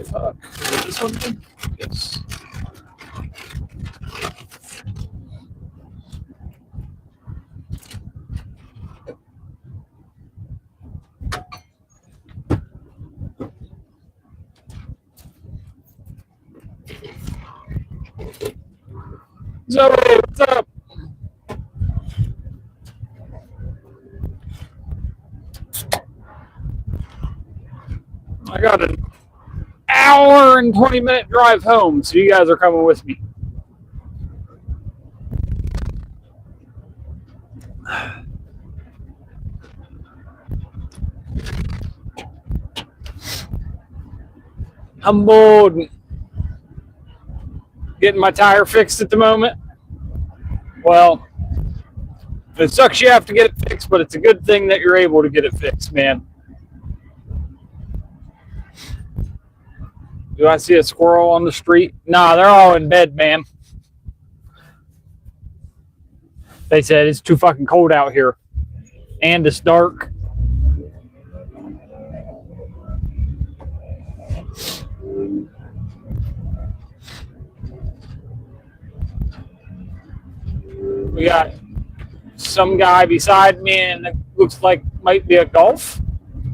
fuck? Is it this one? Yes. Zoe, what's up? I got an hour and 20-minute drive home, so you guys are coming with me. I'm bored. Getting my tire fixed at the moment. Well, it sucks you have to get it fixed, but it's a good thing that you're able to get it fixed, man. Do I see a squirrel on the street? Nah, they're all in bed, man. They said it's too fucking cold out here. And it's dark. We got some guy beside me, and it looks like might be a Golf.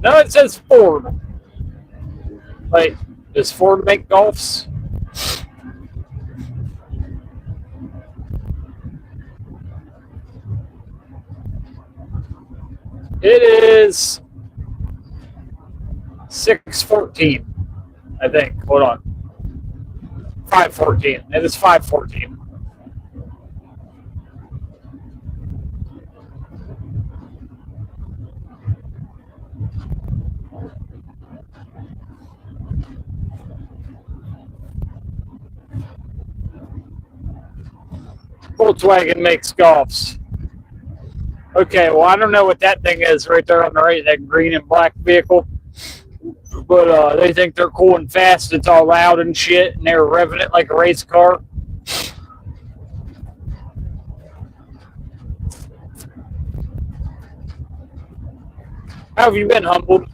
No, it says Ford. Wait, does Ford make Golfs? It is 6:14, I think. Hold on. 5:14. It is 5:14. Volkswagen makes Golfs. Okay, well, I don't know what that thing is right there on the right, that green and black vehicle. But they think they're cool and fast. It's all loud and shit, and they're revving it like a race car. How have you been, Humbled?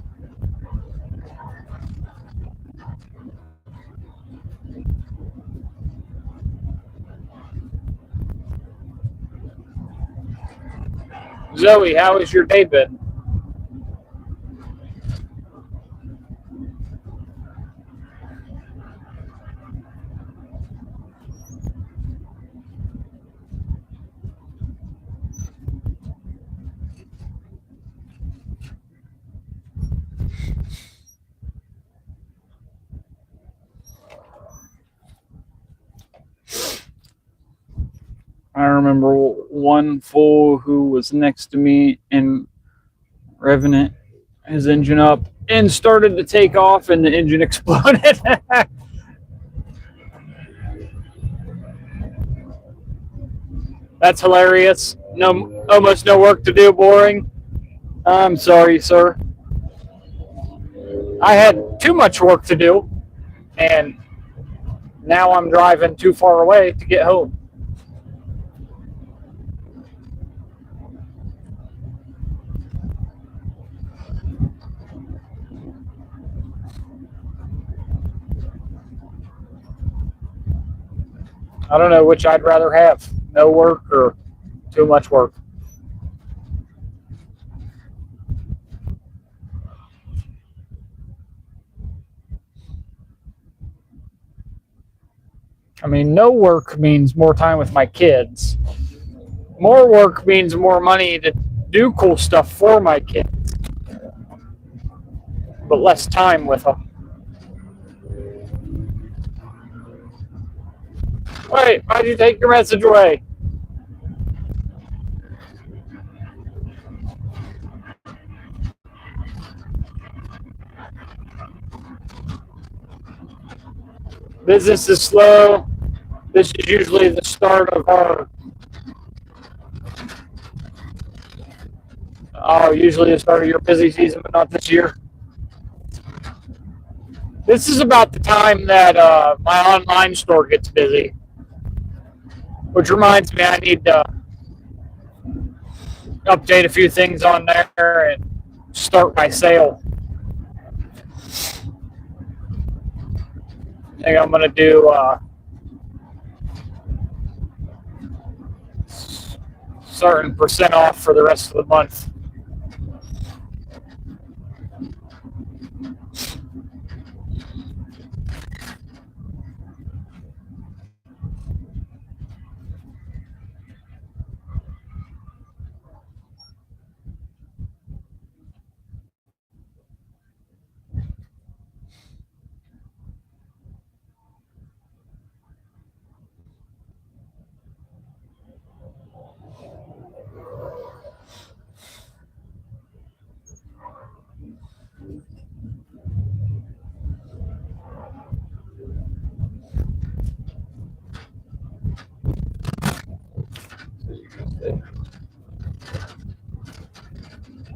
Zoe, how has your day been? I remember one fool who was next to me and revving his engine up and started to take off, and the engine exploded. That's hilarious. No, almost no work to do. Boring. I'm sorry, sir. I had too much work to do, and now I'm driving too far away to get home. I don't know which I'd rather have, no work or too much work. I mean, no work means more time with my kids. More work means more money to do cool stuff for my kids, but less time with them. Wait, why'd you take your message away? Business is slow. This is usually the start of our usually the start of your busy season, but not this year. This is about the time that my online store gets busy, which reminds me I need to update a few things on there and start my sale. I think I'm gonna do certain percent off for the rest of the month.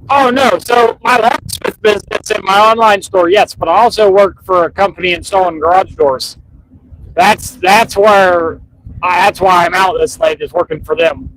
Oh no! So my locksmith business and my online store, yes, but I also work for a company installing garage doors. That's where that's why I'm out this late, is working for them.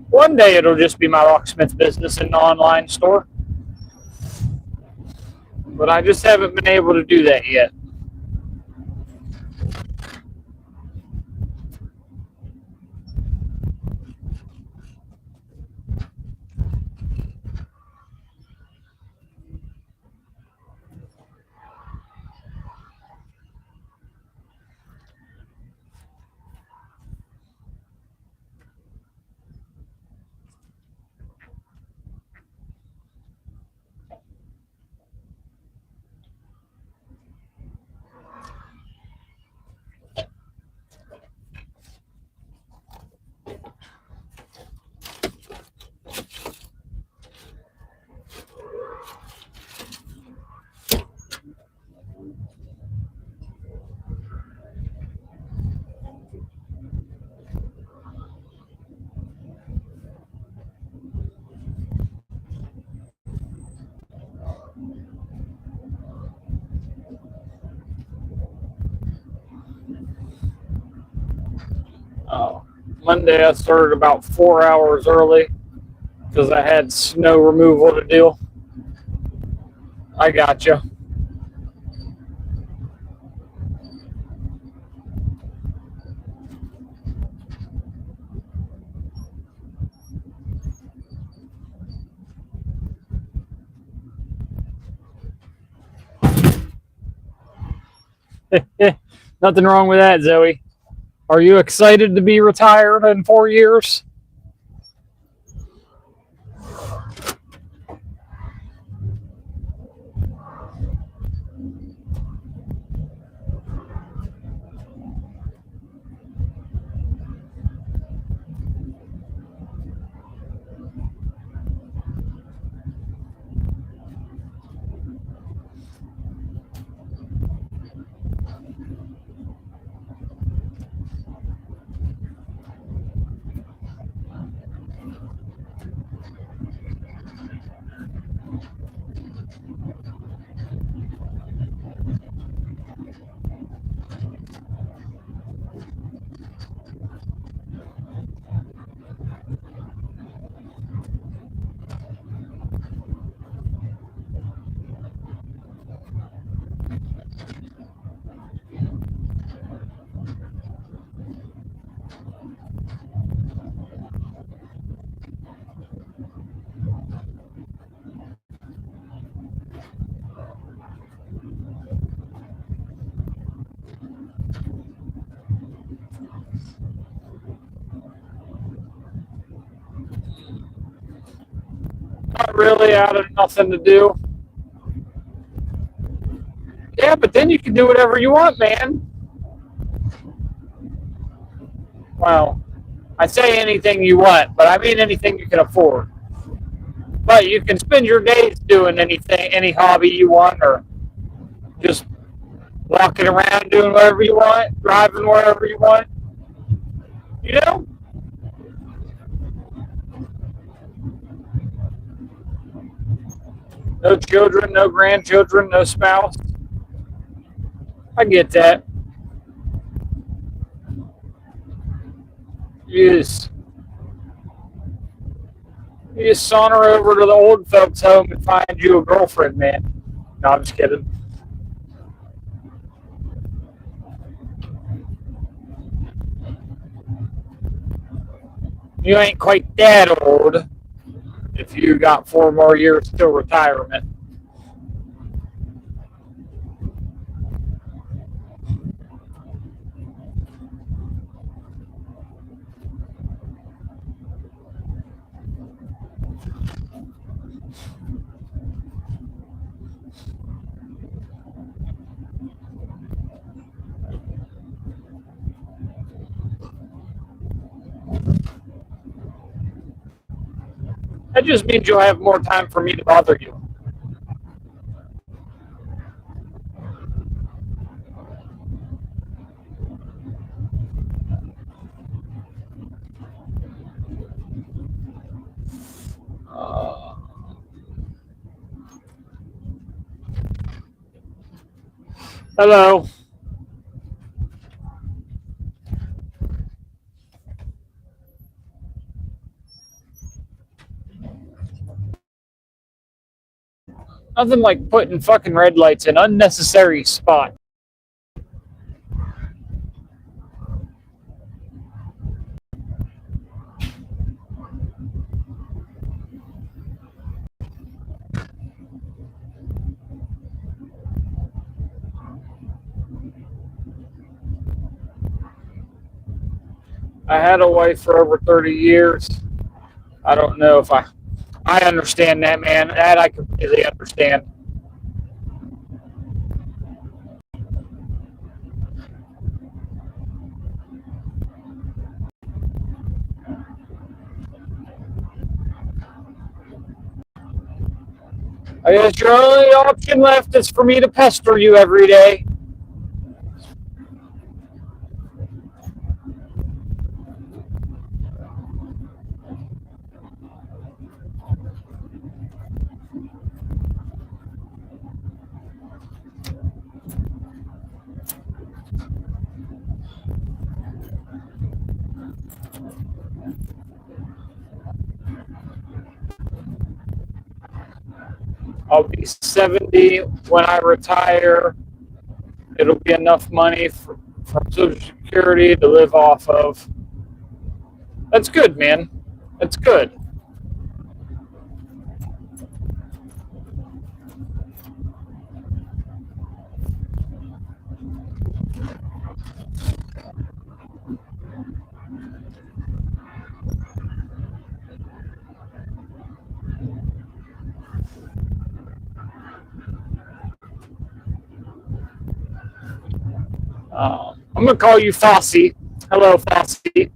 One day it'll just be my locksmith business and online store, but I just haven't been able to do that yet. Oh, Monday I started about 4 hours early because I had snow removal to do. I got you. Nothing wrong with that, Zoe. Are you excited to be retired in 4 years? Not really, out of nothing to do. Yeah, but then you can do whatever you want, man. Well, I say anything you want, but I mean anything you can afford. But you can spend your days doing anything, any hobby you want, or just walking around doing whatever you want, driving wherever you want. You know? No children, no grandchildren, no spouse. I get that. You just, you just saunter over to the old folks' home and find you a girlfriend, man. No, I'm just kidding. You ain't quite that old if you got 4 more years till retirement. That just means you'll have more time for me to bother you. Uh, Hello. Nothing like putting fucking red lights in unnecessary spots. I had a wife for over 30 years. I don't know if I understand that, man. That I completely understand. I guess your only option left is for me to pester you every day. I'll be 70 when I retire. It'll be enough money from Social Security to live off of. That's good, man. That's good. I'm going to call you Fossey. Hello, Fossey.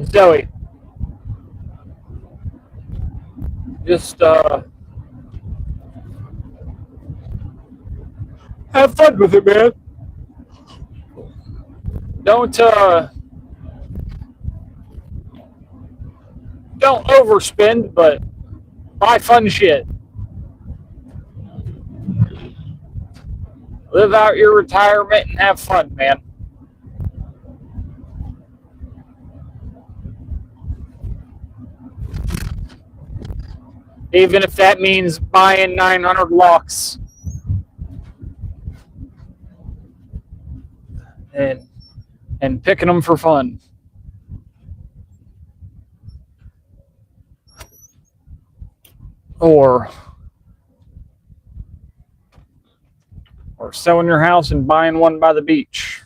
Zoe. Just have fun with it, man. Don't overspend, but buy fun shit. Live out your retirement and have fun, man. Even if that means buying 900 locks and picking them for fun. Or selling your house and buying one by the beach.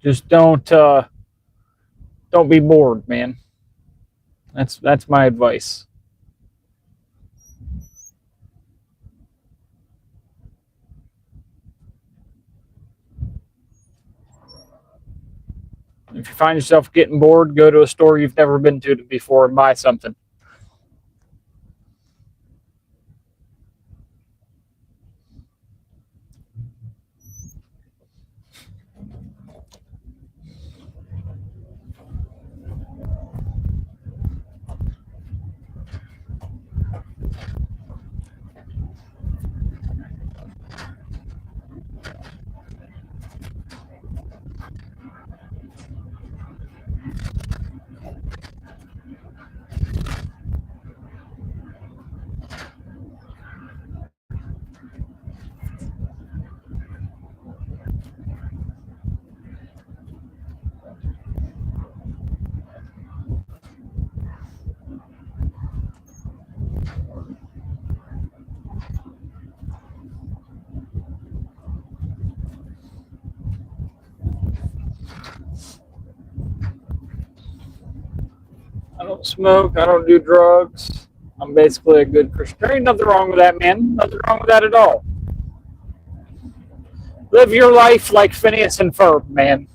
Just don't be bored, man. That's my advice. If you find yourself getting bored, go to a store you've never been to before and buy something. I don't smoke. I don't do drugs. I'm basically a good Christian. There ain't nothing wrong with that, man. Nothing wrong with that at all. Live your life like Phineas and Ferb, man.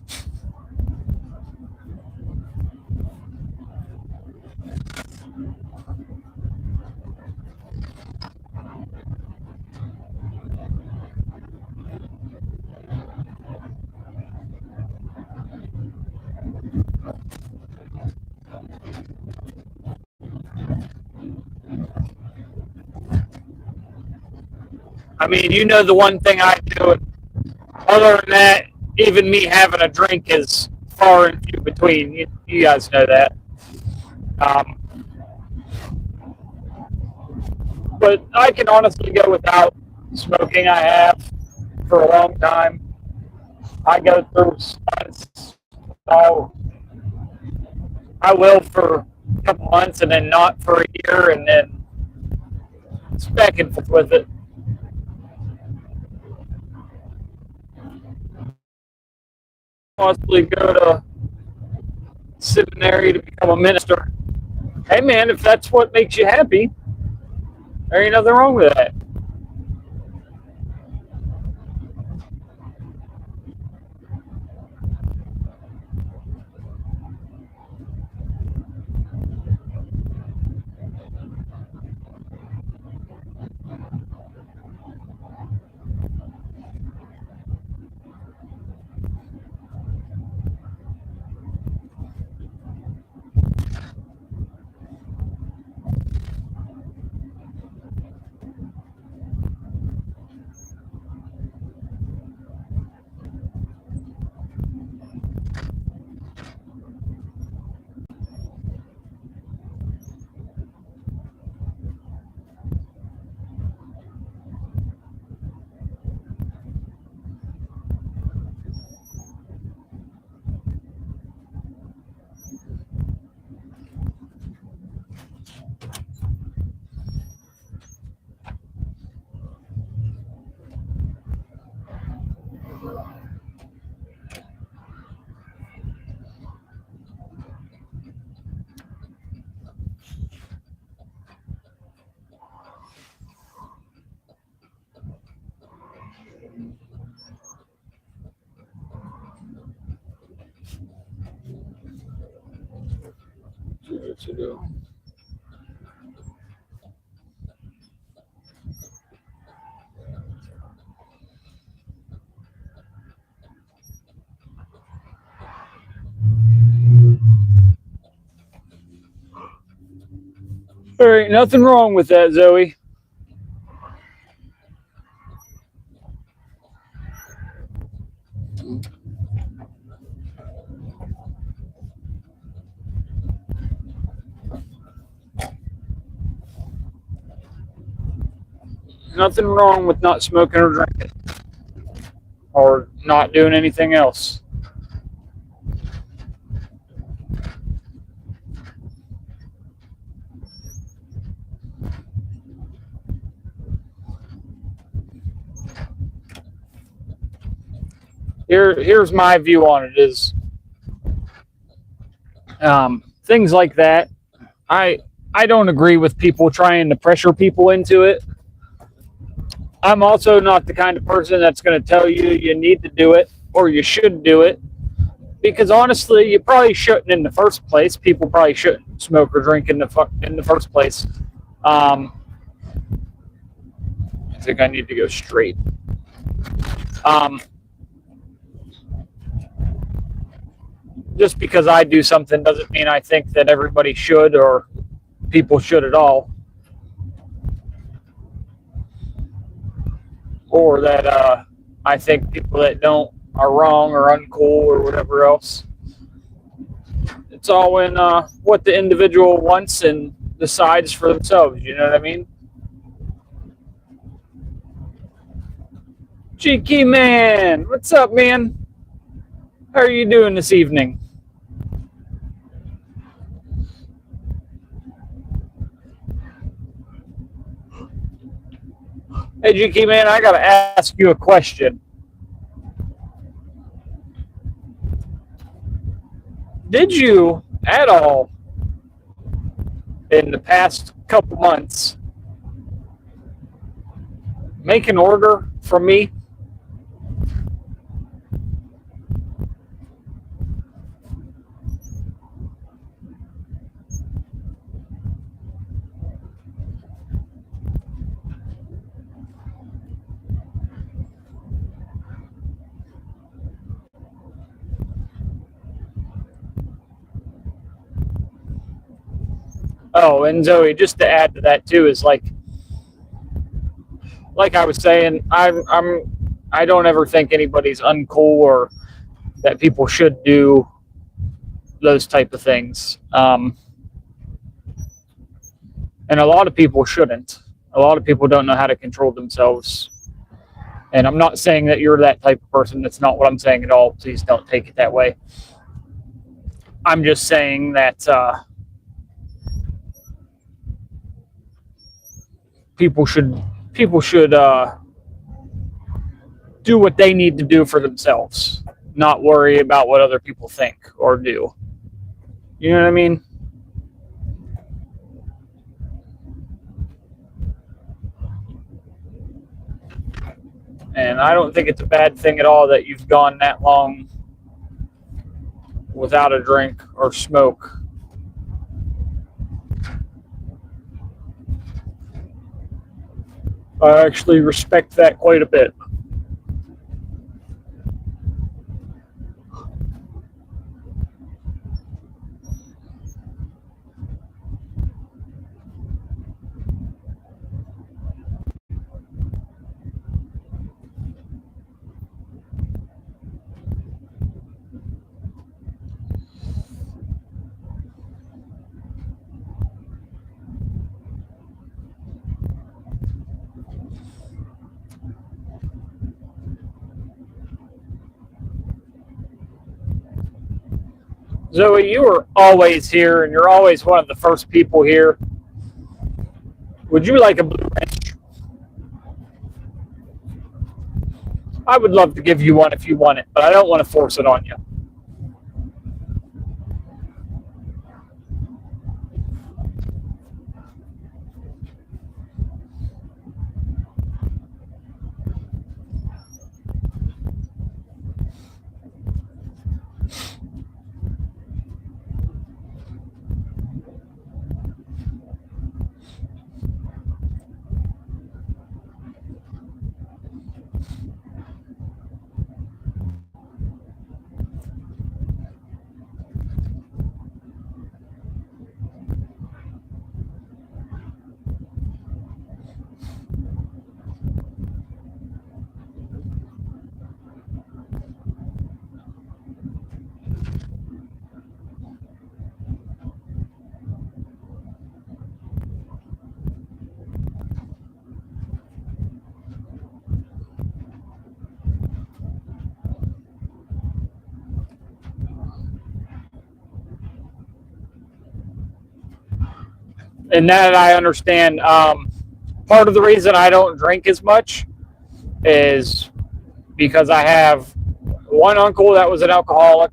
I mean, you know the one thing I do. Other than that, even me having a drink is far and few between. You guys know that. Um, but I can honestly go without smoking. I have for a long time. I go through months. So I will for a couple months and then not for a year and then it's back and forth with it. Possibly go to seminary to become a minister. Hey man, if that's what makes you happy, there ain't nothing wrong with that. There ain't nothing wrong with that, Zoe. Nothing wrong with not smoking or drinking or not doing anything else. here's my view on it is things like that. I don't agree with people trying to pressure people into it. I'm also not the kind of person that's going to tell you you need to do it or you should do it. Because honestly, you probably shouldn't in the first place. People probably shouldn't smoke or drink in the first place. I think I need to go straight. Just because I do something doesn't mean I think that everybody should or people should at all. Or that I think people that don't are wrong or uncool or whatever else. It's all in what the individual wants and decides for themselves. You know what I mean? Cheeky man, what's up, man? How are you doing this evening? Hey, Cheeky man, I gotta ask you a question. Did you at all in the past couple months make an order from me? Oh, and Zoe, just to add to that too, is like I was saying, I don't ever think anybody's uncool or that people should do those type of things. And a lot of people shouldn't. A lot of people don't know how to control themselves. And I'm not saying that you're that type of person. That's not what I'm saying at all. Please don't take it that way. I'm just saying that people should do what they need to do for themselves, not worry about what other people think or do. You know what I mean? And I don't think it's a bad thing at all that you've gone that long without a drink or smoke. I actually respect that quite a bit. Zoe, you are always here, and you're always one of the first people here. Would you like a blue wrench? I would love to give you one if you want it, but I don't want to force it on you. And that I understand. Part of the reason I don't drink as much is because I have one uncle that was an alcoholic,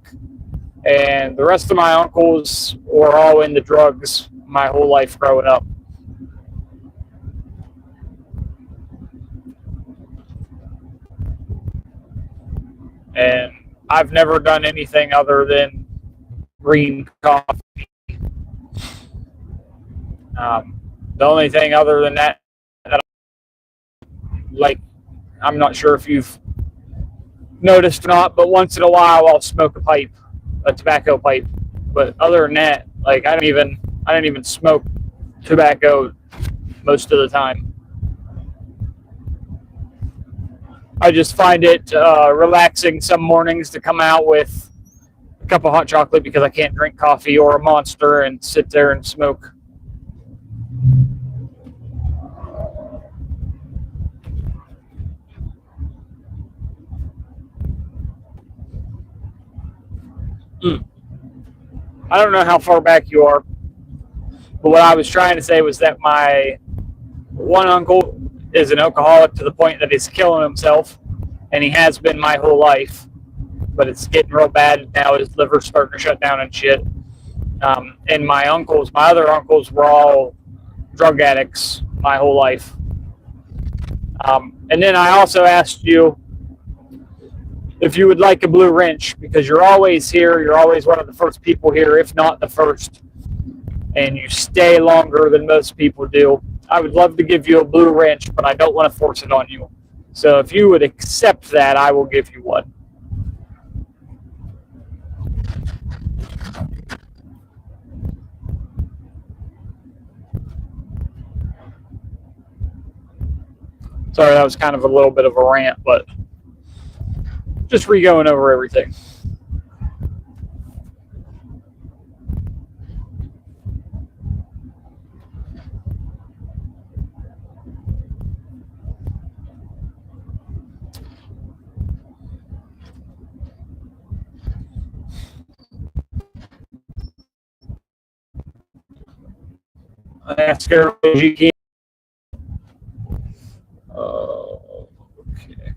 and the rest of my uncles were all into drugs my whole life growing up. And I've never done anything other than green coffee. The only thing other than that like, I'm not sure if you've noticed or not, but once in a while I'll smoke a tobacco pipe. But other than that, like, I don't even smoke tobacco most of the time. I just find it relaxing some mornings to come out with a cup of hot chocolate because I can't drink coffee or a Monster and sit there and smoke. I don't know how far back you are, but what I was trying to say was that my one uncle is an alcoholic to the point that he's killing himself, and he has been my whole life. But it's getting real bad now. His liver's starting to shut down and shit. And my other uncles, were all drug addicts my whole life. And then I also asked you if you would like a blue wrench, because you're always here. You're always one of the first people here, if not the first. And you stay longer than most people do. I would love to give you a blue wrench, but I don't want to force it on you. So if you would accept that, I will give you one. Sorry, that was kind of a little bit of a rant, but just re-going over everything. Ask everybody you can. Okay.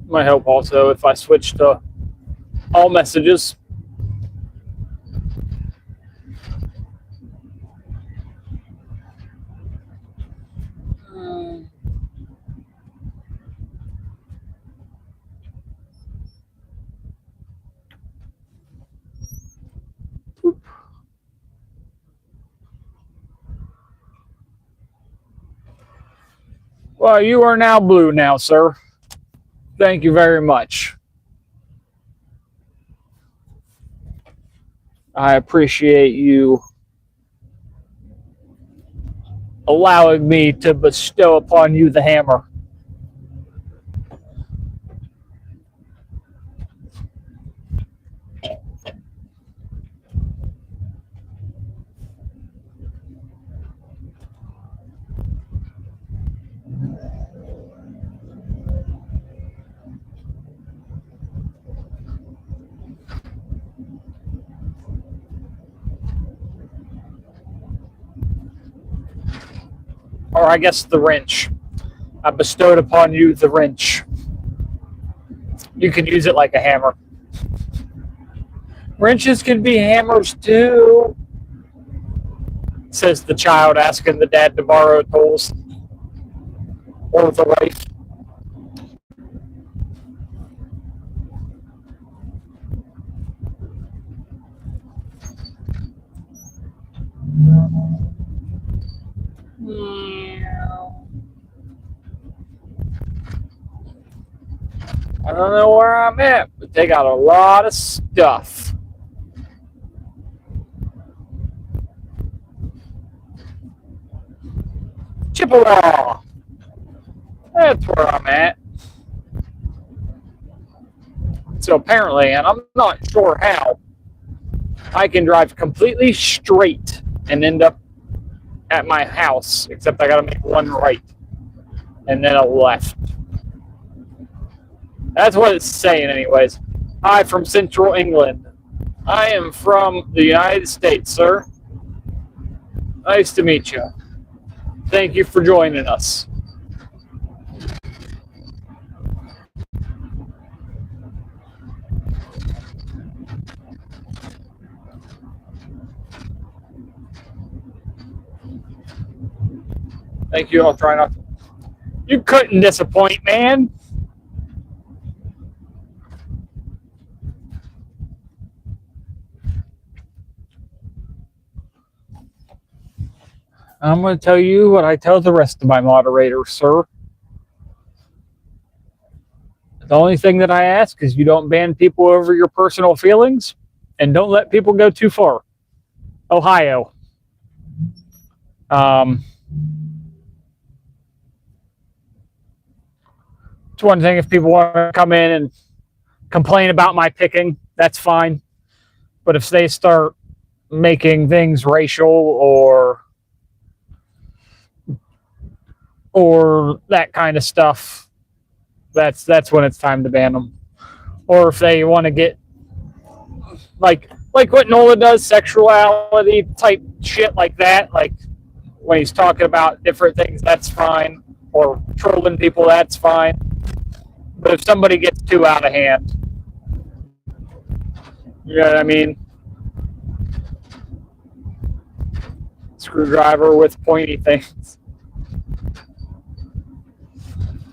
Might help also if I switch to all messages. Well, you are now blue now, sir. Thank you very much. I appreciate you allowing me to bestow upon you the hammer. Or I guess the wrench. I bestowed upon you the wrench. You can use it like a hammer. Wrenches can be hammers too, says the child, asking the dad to borrow tools. Or the wife. I don't know where I'm at, but they got a lot of stuff. Chippewa. That's where I'm at. So apparently, and I'm not sure how, I can drive completely straight and end up at my house, except I gotta make one right and then a left. That's what it's saying, anyways. Hi from Central England. I am from the United States, sir. Nice to meet you. Thank you for joining us. Thank you. I'll try not to. You couldn't disappoint, man. I'm going to tell you what I tell the rest of my moderators, sir. The only thing that I ask is you don't ban people over your personal feelings and don't let people go too far. Ohio. It's one thing if people want to come in and complain about my picking, that's fine. But if they start making things racial or that kind of stuff, that's when it's time to ban them. Or if they want to get like what Nola does, sexuality type shit like that, like when he's talking about different things, that's fine. Or trolling people, that's fine. But if somebody gets too out of hand, you know what I mean? Screwdriver with pointy things.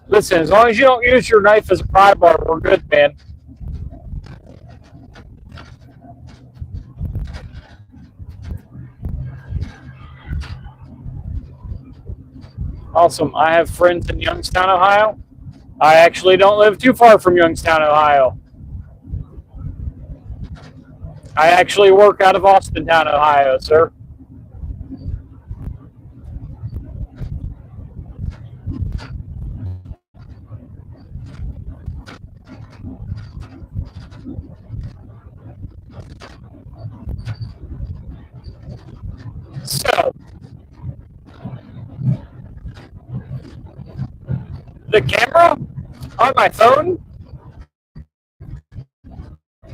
Listen, as long as you don't use your knife as a pry bar, we're good, man. Awesome. I have friends in Youngstown, Ohio. I actually don't live too far from Youngstown, Ohio. I actually work out of Austintown, Ohio, sir. So, the camera on my phone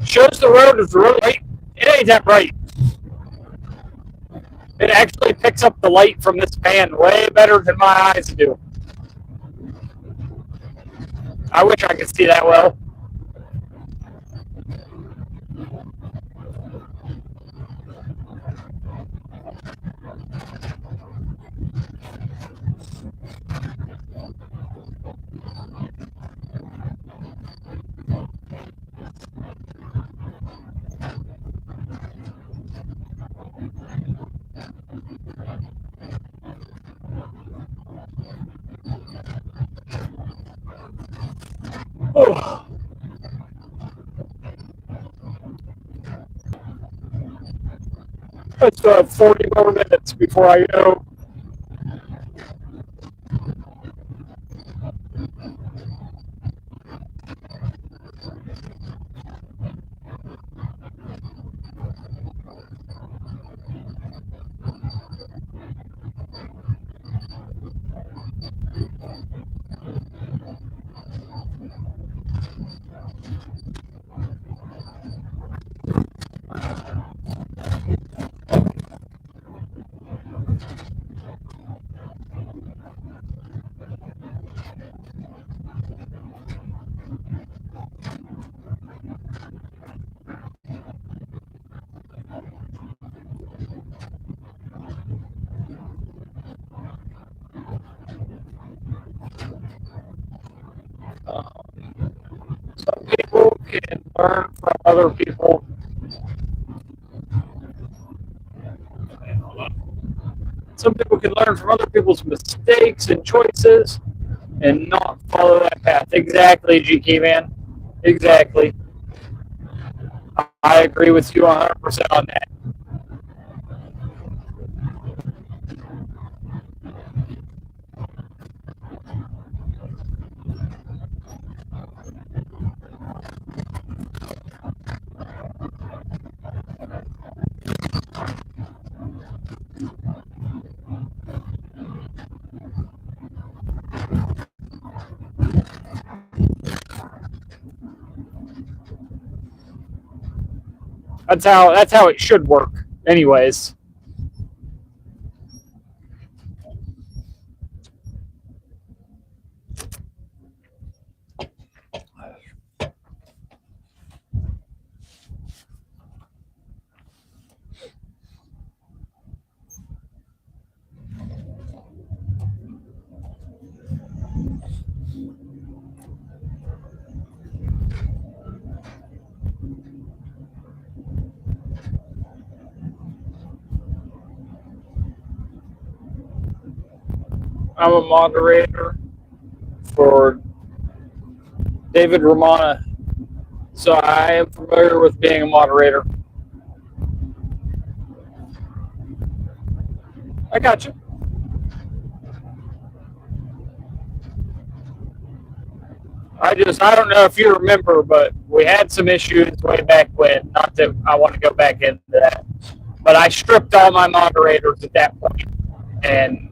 shows the road is really bright. It ain't that bright. It actually picks up the light from this pan way better than my eyes do. I wish I could see that well. Oh. It's 40 more minutes before I go. Some people can learn from other people. Hold on. Some people can learn from other people's mistakes and choices and not follow that path. Exactly, GK man. Exactly. I agree with you 100% on that. That's how it should work. Anyways, I'm a moderator for David Romana, so I am familiar with being a moderator. I got you. I don't know if you remember, but we had some issues way back when. Not that I want to go back into that, but I stripped all my moderators at that point, and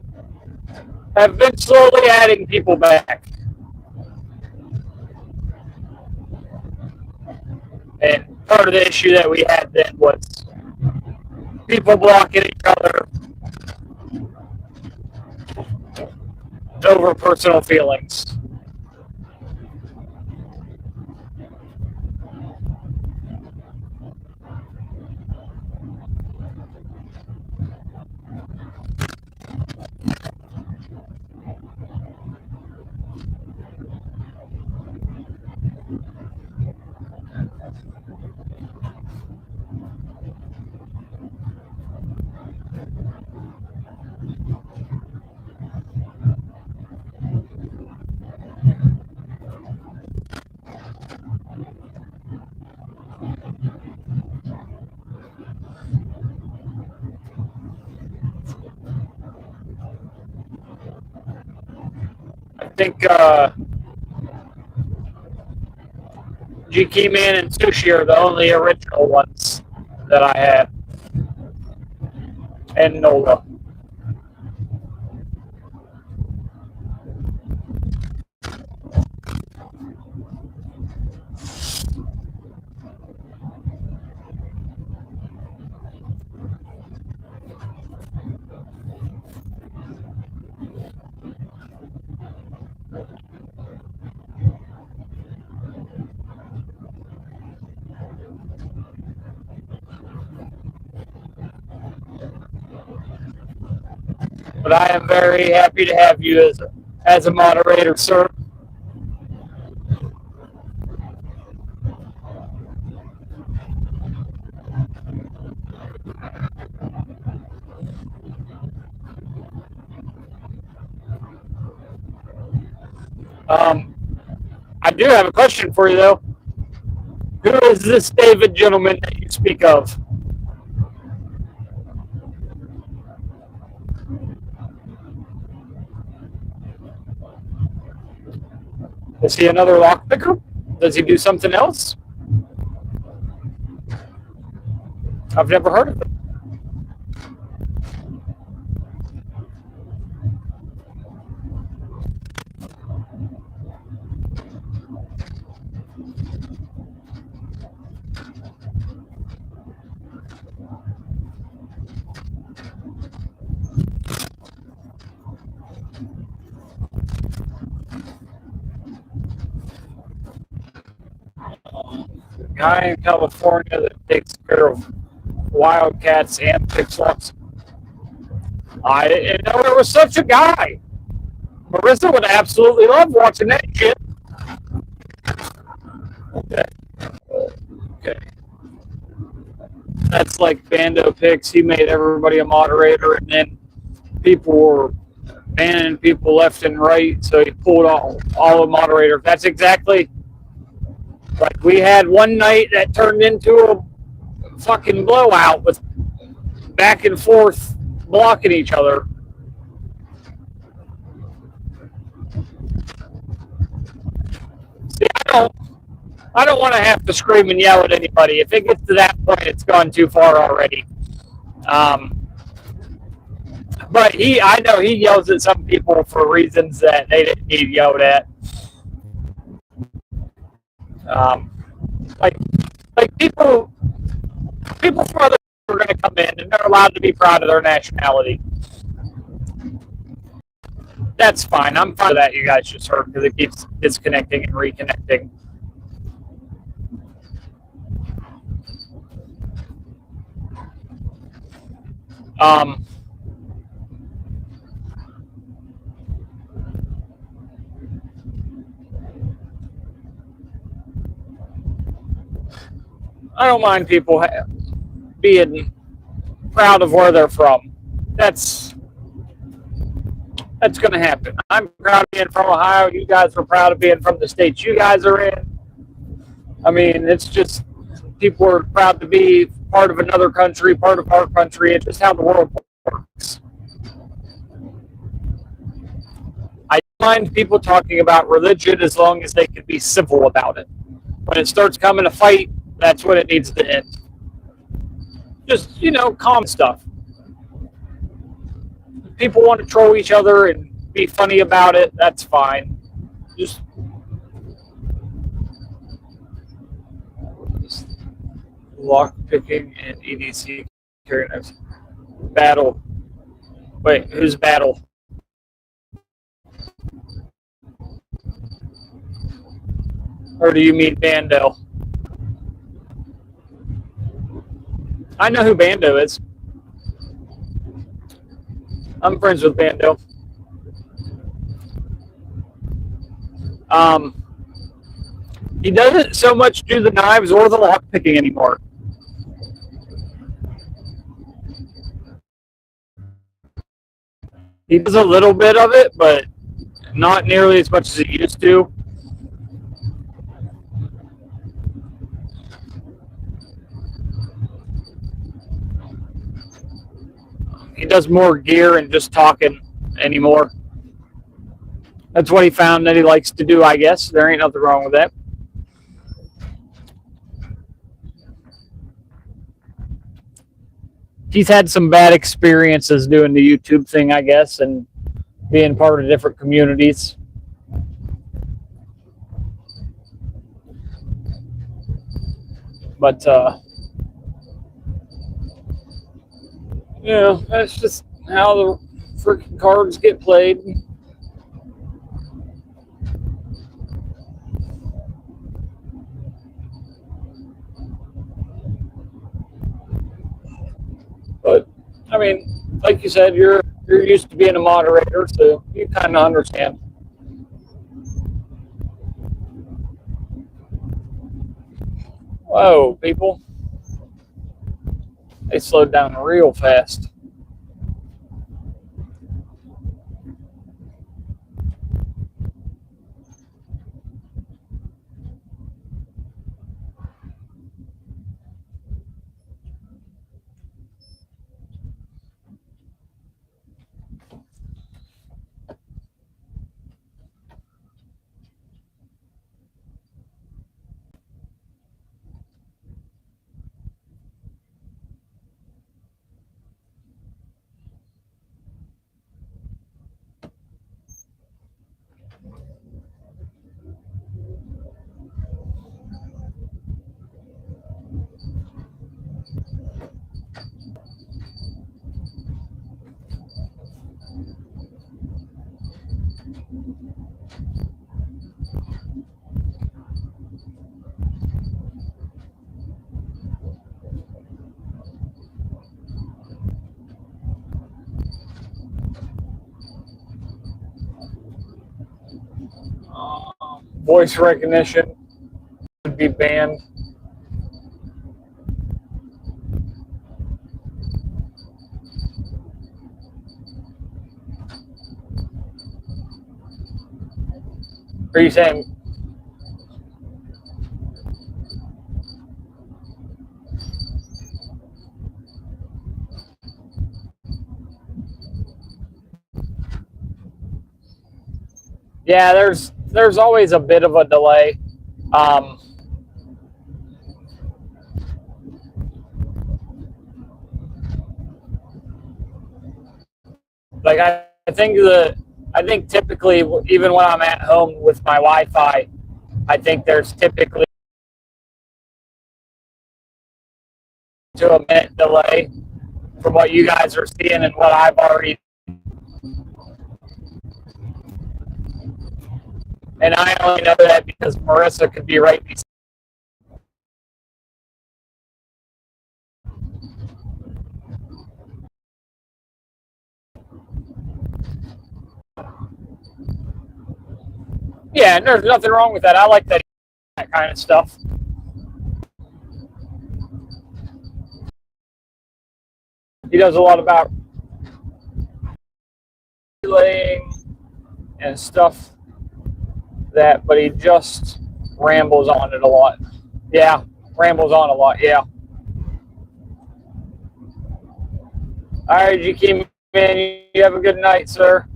have been slowly adding people back. And part of the issue that we had then was people blocking each other over personal feelings. I think GK Man and Sushi are the only original ones that I have, and Nola. But I am very happy to have you as a moderator, sir. Um, I do have a question for you, though. Who is this David gentleman that you speak of? Is he another lockpicker? Does he do something else? I've never heard of him. Guy in California that takes care of wildcats and pixels. I didn't know there was such a guy. Marissa would absolutely love watching that shit. Okay. Okay. That's like Bando Picks. He made everybody a moderator, and then people were banning people left and right, so he pulled all the moderators. That's exactly like we had one night that turned into a fucking blowout with back and forth blocking each other. See, I don't want to have to scream and yell at anybody. If it gets to that point, it's gone too far already. But I know he yells at some people for reasons that they didn't need yelled at. Um, like, people from other are going to come in and they're allowed to be proud of their nationality. That's fine. I'm fine with that. You guys just heard because it keeps disconnecting and reconnecting. I don't mind people being proud of where they're from. That's going to happen. I'm proud of being from Ohio. You guys are proud of being from the states you guys are in. I mean, it's just people are proud to be part of another country, part of our country. It's just how the world works. I don't mind people talking about religion as long as they can be civil about it. When it starts coming to fight, that's when it needs to end. Just, calm stuff. People want to troll each other and be funny about it, that's fine. Just lock picking and EDC carrying battle. Wait, who's battle? Or do you mean Bando? I know who Bando is. I'm friends with Bando. He doesn't so much do the knives or the lock picking anymore. He does a little bit of it, but not nearly as much as he used to. He does more gear and just talking anymore. That's what he found that he likes to do, I guess. There ain't nothing wrong with that. He's had some bad experiences doing the YouTube thing, I guess, and being part of different communities. But, that's just how the freaking cards get played. But, I mean, like you said, you're used to being a moderator, so you kind of understand. Whoa, people. They slowed down real fast. Voice recognition would be banned. Are you saying? Yeah, there's always a bit of a delay. Um, like I think typically even when I'm at home with my Wi-Fi, I think there's typically to a minute delay from what you guys are seeing and what I've already. And I only know that because Marissa could be right beside. Yeah, and there's nothing wrong with that. I like that kind of stuff. He does a lot about relaying and stuff but he just rambles on it a lot. Yeah, rambles on a lot. Yeah. All right, you keep man. You have a good night, sir.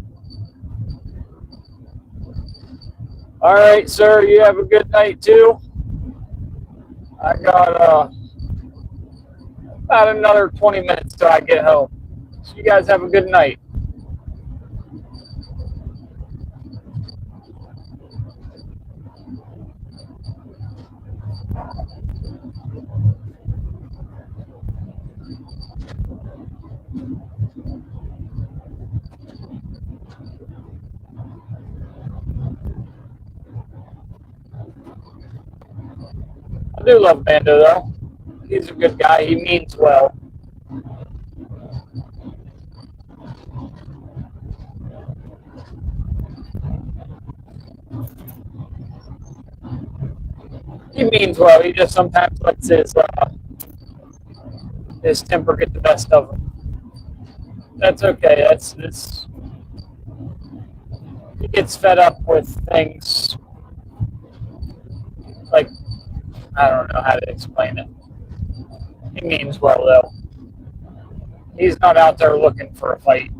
All right, sir. You have a good night too. I got about another 20 minutes till I get home. So you guys have a good night. I do love Bando though. He's a good guy. He means well. He means well. He just sometimes lets his temper get the best of him. That's okay. That's he gets fed up with things like I don't know how to explain it. He means well though. He's not out there looking for a fight.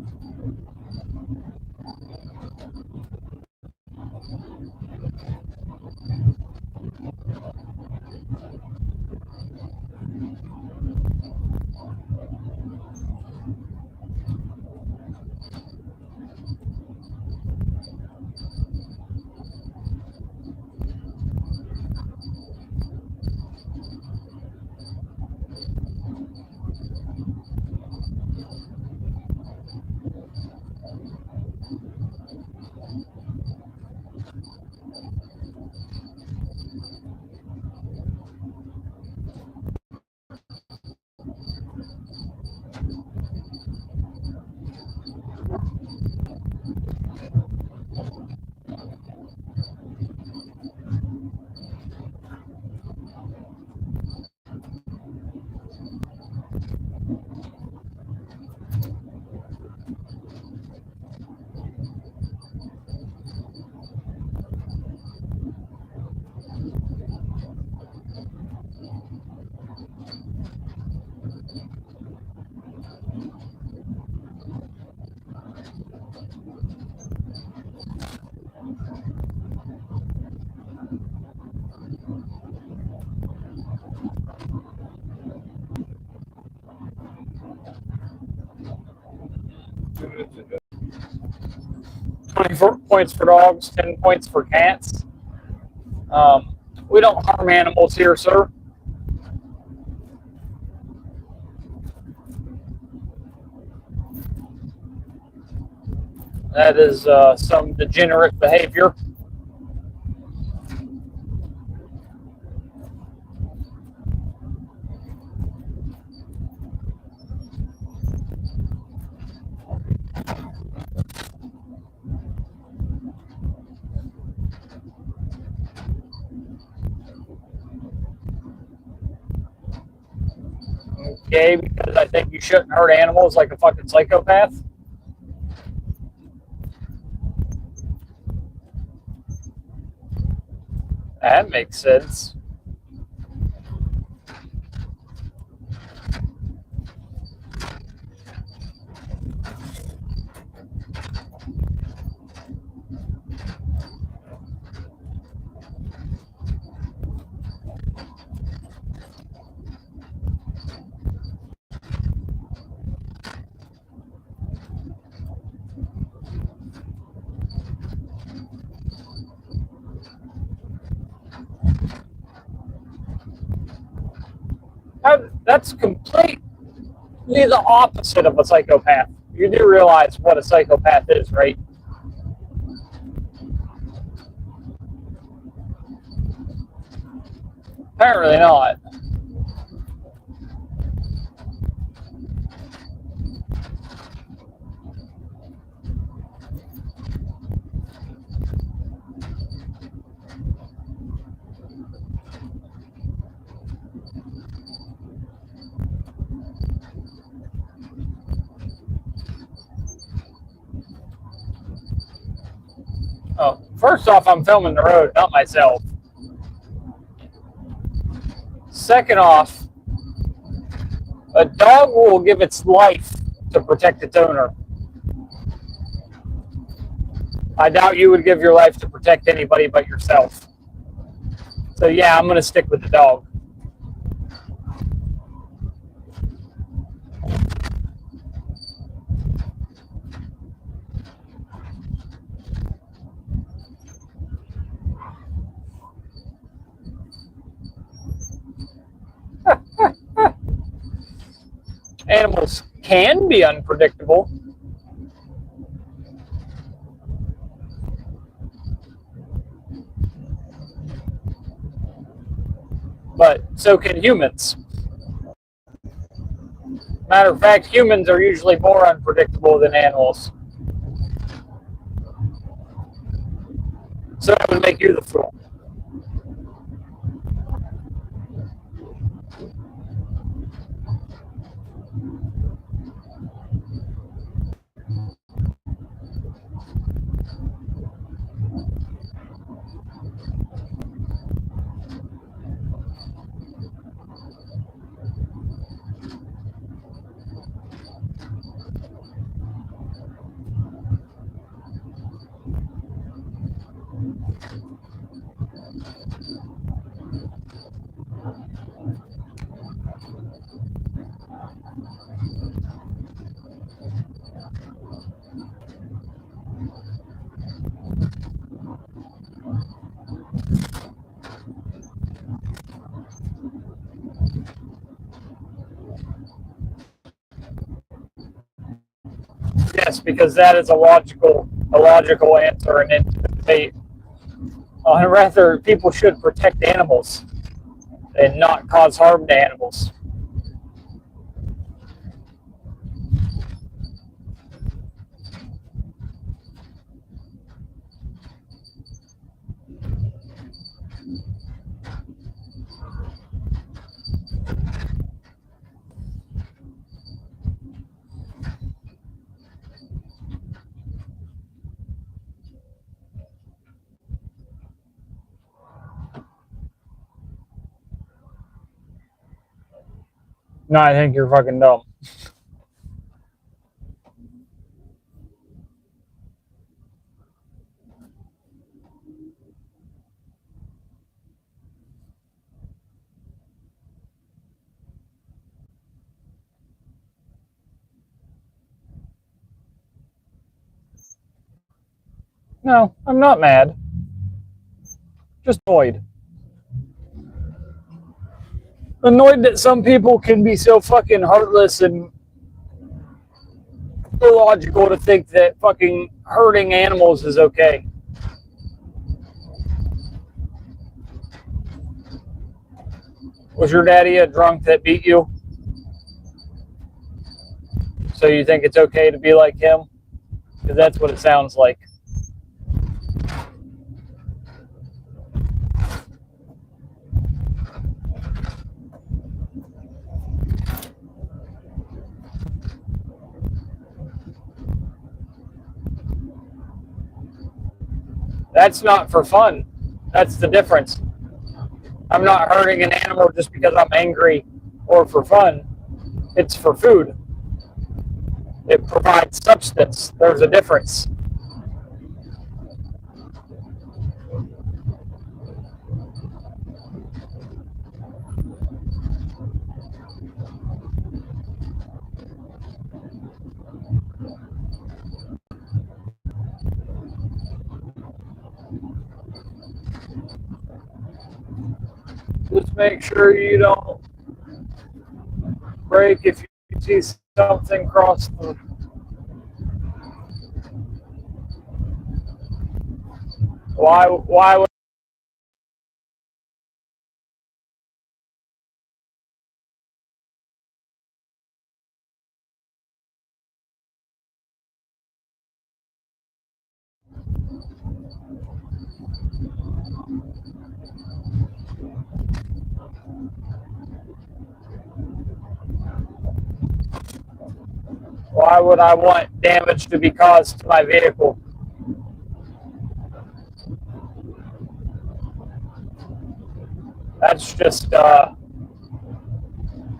Points for dogs, 10 points for cats. We don't harm animals here, sir. That is some degenerate behavior. Okay, because I think you shouldn't hurt animals like a fucking psychopath. That makes sense. That's completely the opposite of a psychopath. You do realize what a psychopath is, right? Apparently not. Oh, first off, I'm filming the road, not myself. Second off, a dog will give its life to protect its owner. I doubt you would give your life to protect anybody but yourself. So yeah, I'm going to stick with the dog. Animals can be unpredictable. But so can humans. Matter of fact, humans are usually more unpredictable than animals. So that would make you the fool. Yes, because that is a logical answer and debate. Rather, people should protect animals and not cause harm to animals. No, I think you're fucking dumb. No, I'm not mad. Just annoyed. Annoyed that some people can be so fucking heartless and illogical to think that fucking hurting animals is okay. Was your daddy a drunk that beat you? So you think it's okay to be like him? Because that's what it sounds like. That's not for fun. That's the difference. I'm not hurting an animal just because I'm angry or for fun. It's for food. It provides substance. There's a difference. Just make sure you don't break if you see something cross the. Why would I want damage to be caused to my vehicle? That's just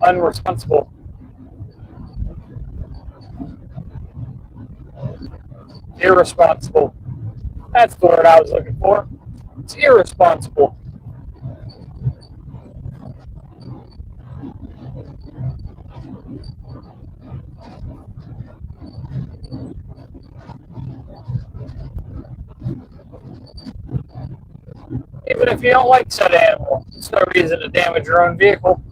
unresponsible. Irresponsible. That's the word I was looking for. It's irresponsible. Even if you don't like said animal, it's no reason to damage your own vehicle.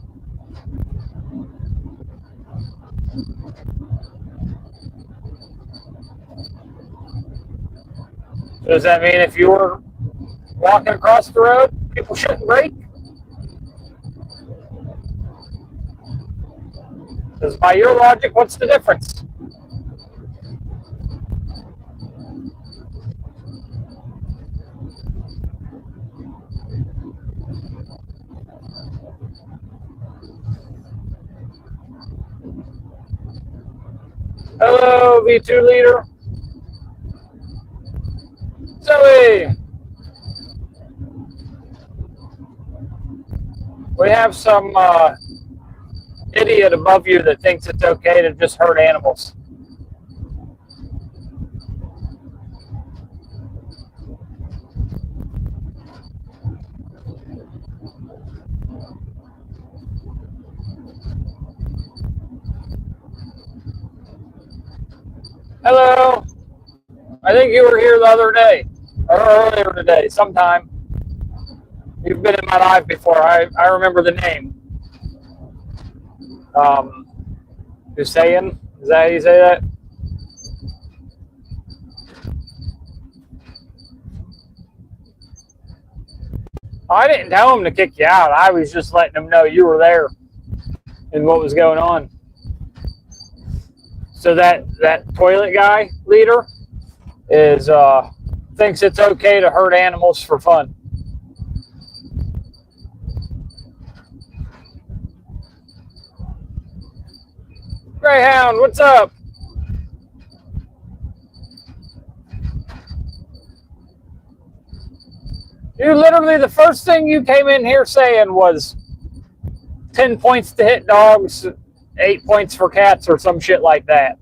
Does that mean if you were walking across the road, people shouldn't brake? Because by your logic, what's the difference? Hello, V2 leader. Zoe. We have some idiot above you that thinks it's okay to just hurt animals. Hello. I think you were here the other day, or earlier today, sometime. You've been in my life before. I remember the name. Hussein? Is that how you say that? I didn't tell him to kick you out. I was just letting him know you were there and what was going on. So that toilet guy leader is thinks it's okay to hurt animals for fun. Greyhound, what's up? You literally, the first thing you came in here saying was 10 points to hit dogs, 8 points for cats, or some shit like that.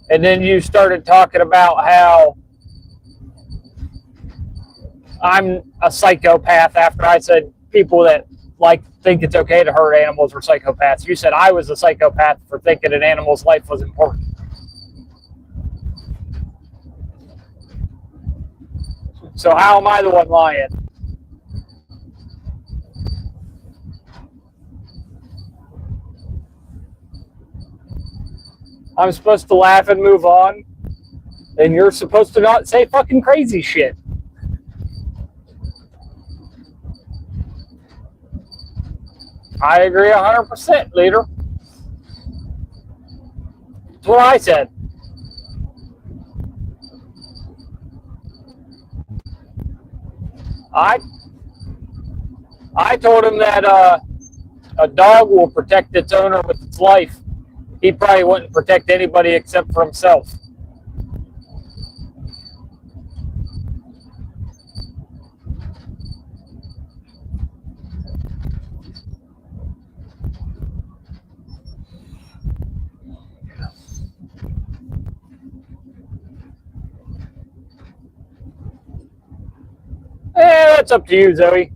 And then you started talking about how I'm a psychopath after I said people that think it's okay to hurt animals are psychopaths. You said I was a psychopath for thinking an animal's life was important. So how am I the one lying? I'm supposed to laugh and move on, and you're supposed to not say fucking crazy shit. I agree 100%, leader. That's what I said. I told him that a dog will protect its owner with its life. He probably wouldn't protect anybody except for himself. that's up to you, Zoe.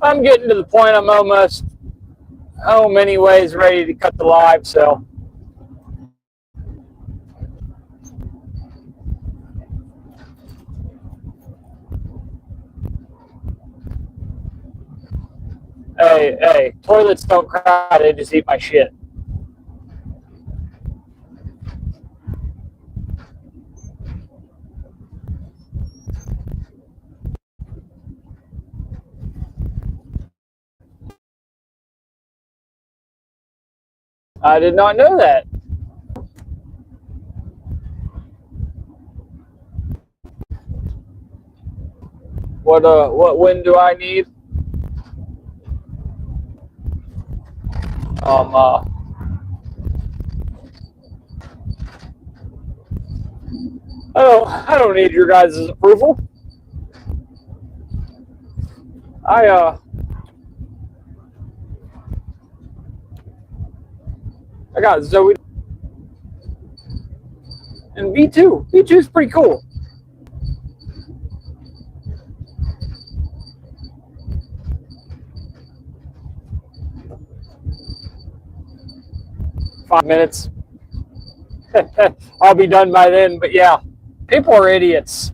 I'm getting to the point I'm almost home anyways, ready to cut the live, so. Hey, toilets don't cry, they just eat my shit. I did not know that. What win do I need? I don't need your guys' approval. I got Zoe and V2. V2 is pretty cool. Five minutes. I'll be done by then, but yeah, people are idiots.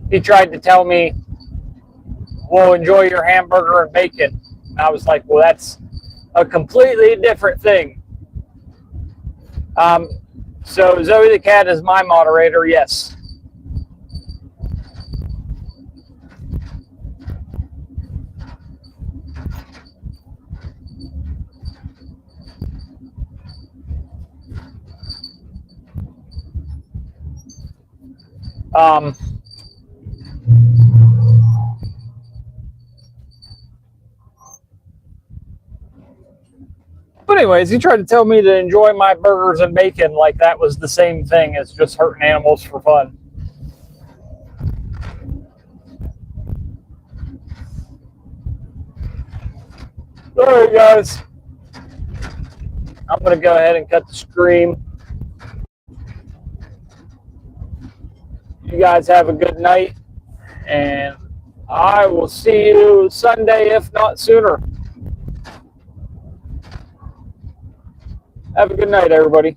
He tried to tell me, well, enjoy your hamburger and bacon. And I was like, well, that's a completely different thing. So Zoe the cat is my moderator, yes. But anyways, he tried to tell me to enjoy my burgers and bacon like that was the same thing as just hurting animals for fun. All right, guys. I'm going to go ahead and cut the stream. You guys have a good night, and I will see you Sunday, if not sooner. Have a good night, everybody.